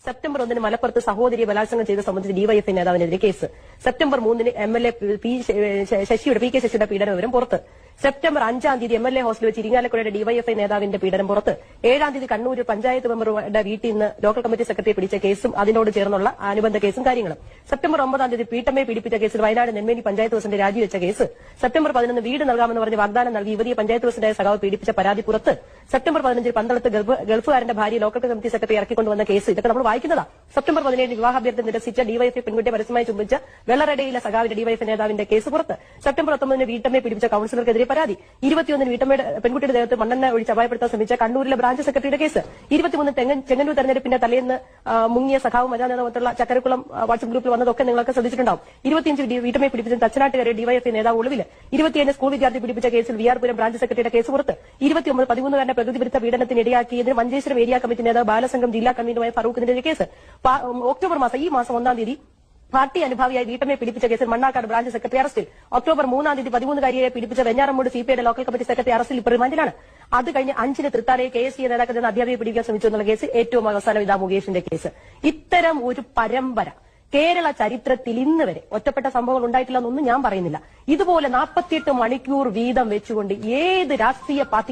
September 1 മലപ്പുറത്ത് സഹോദരിയെ ബലാത്സംഗം ചെയ്ത് സംബന്ധിച്ച് ഡിവൈഎഫ്ഐ നേതാവിനെതിരെ കേസ്. സെപ്റ്റംബർ 3 എംഎൽഎ പി കെ ശശിയുടെ പീഡന വിവരം പുറത്ത്. സെപ്റ്റംബർ 5 എംഎൽഎ ഹോസ്റ്റലിൽ വെച്ച് ഇരിങ്ങാലക്കുടയുടെ ഡിവൈഎഫ്ഐ നേതാവിന്റെ പീഡനം പുറത്ത്. 7 കണ്ണൂർ പഞ്ചായത്ത് മെമ്പറുടെ വീട്ടിൽ നിന്ന് ലോക്കൽ കമ്മിറ്റി സെക്രട്ടറി പിടിച്ച കേസും അതിനോട് ചേർന്നുള്ള അനുബന്ധ കേസും കാര്യങ്ങളും. സെപ്റ്റംബർ 9 വീട്ടമ്മയെ പീഡിപ്പിച്ച കേസിൽ വയനാട് നെന്മേനി പഞ്ചായത്ത് പ്രസിഡന്റ് രാജിവെച്ച കേസ്. സെപ്റ്റംബർ 11 വീട് നൽകാമെന്ന് പറഞ്ഞ് വാഗ്ദാനം നൽകി യുവതിയെ പഞ്ചായത്ത് പ്രസിഡന്റായ സഖാവ് പീഡിപ്പിച്ച പരാതി പുറത്ത്. സെപ്റ്റംബർ 15 പന്തളത്ത് ഗൾഫുകാരന്റെ ഭാര്യ ലോക്കൽ കമ്മിറ്റി സെക്രട്ടറി ഇറക്കിക്കൊണ്ടുവന്ന കേസ്. ഇതൊക്കെ നമ്മൾ വായിക്കുന്നതാ. സെപ്റ്റംബർ 17 വിവാഹാഭ്യർത്ഥന നിരസിച്ച ഡിവൈഎഫ്ഐ പെൺകുട്ടിയെ പരസ്യമായി ചുംബിച്ച വെള്ളറടയിലെ സഖാവിന്റെ ഡിവൈഎഫ്ഐ നേതാവിന്റെ കേസ് പുറത്ത്. സെപ്റ്റംബർ 19 വീട്ടമ്മയെ പീഡിപ്പിച്ച കൌൺസിലർക്കെതിരെ പരാതി. 21 വീട്ടമ്മയുടെ പെൺകുട്ടിയുടെ ദേഹത്ത് മണ്ണെണ്ണ ഒഴിച്ച് അപായപ്പെടുത്താൻ ശ്രമിച്ച കണ്ണൂരിലെ ബ്രാഞ്ച് സെക്രട്ടറിയുടെ കേസ്. 23 ചെങ്ങന്നൂർ തെരഞ്ഞെടുപ്പിന്റെ തലേന്ന് മുങ്ങിയ സഖാവ് മജാനേതൃത്വത്തിലുള്ള ചക്കരക്കുളം വാട്സ്ആപ്പ് ഗ്രൂപ്പിൽ വന്നതൊക്കെ നിങ്ങൾക്ക് ശ്രദ്ധിച്ചിട്ടുണ്ടാവും. 25 വീട്ടമ്മയെ പീഡിപ്പിച്ച തച്ചനാട്ടുകാരെ ഡിവൈഎഫ്ഐ നേതാവ് ഒളിവിൽ. 27 സ്കൂൾ വിദ്യാർത്ഥി പീഡിപ്പിച്ച കേസിൽ വിആർപുരം ബ്രാഞ്ച് സെക്രട്ടറിയുടെ കേസ് പുറത്ത്. 29 13കാരന്റെ പ്രകൃതിവിരുദ്ധ പീഡനത്തിന് ഇടയാക്കിയതിന് മഞ്ചേശ്വരം ഏരിയ കമ്മിറ്റി നേതാവ് ബാലസംഘം ജില്ലാ കൺവീനറുമായ ഫറൂഖിനെതിരെ കേസ്. ഒക്ടോബർ മാസം ഈ മാസം 1 പാർട്ടി അനുഭാവിയായി വീട്ടമ്മയെ പീഡിപ്പിച്ച കേസിൽ മണ്ണാക്കാട് ബ്രാഞ്ച് സെക്രട്ടറി അറസ്റ്റിൽ. ഒക്ടോബർ 3 13കാരിയെ പീഡിപ്പിച്ച വെഞ്ഞാറമ്മൂട് സിപിഐയുടെ ലോക്കൽ കമ്മിറ്റി സെക്രട്ടറി അറസ്റ്റിൽ ഇപ്പോൾ റിമാൻഡിലാണ്. അത് കഴിഞ്ഞ് 5 തൃത്താലയെ KSC നേതാക്കളിൽ നിന്ന് അധ്യാപികയെ പിടിക്കാൻ ശ്രമിച്ചു എന്നുള്ള കേസ്. ഏറ്റവും അവസാനം ഇതാ മുകേഷിന്റെ കേസ്. ഇത്തരം ഒരു പരമ്പര കേരള ചരിത്രത്തിൽ ഇന്ന് വരെ ഒറ്റപ്പെട്ട സംഭവങ്ങൾ ഉണ്ടായിട്ടില്ല എന്നൊന്നും ഞാൻ പറയുന്നില്ല. ഇതുപോലെ 48 മണിക്കൂർ വീതം വെച്ചുകൊണ്ട് ഏത് രാഷ്ട്രീയ പാർട്ടി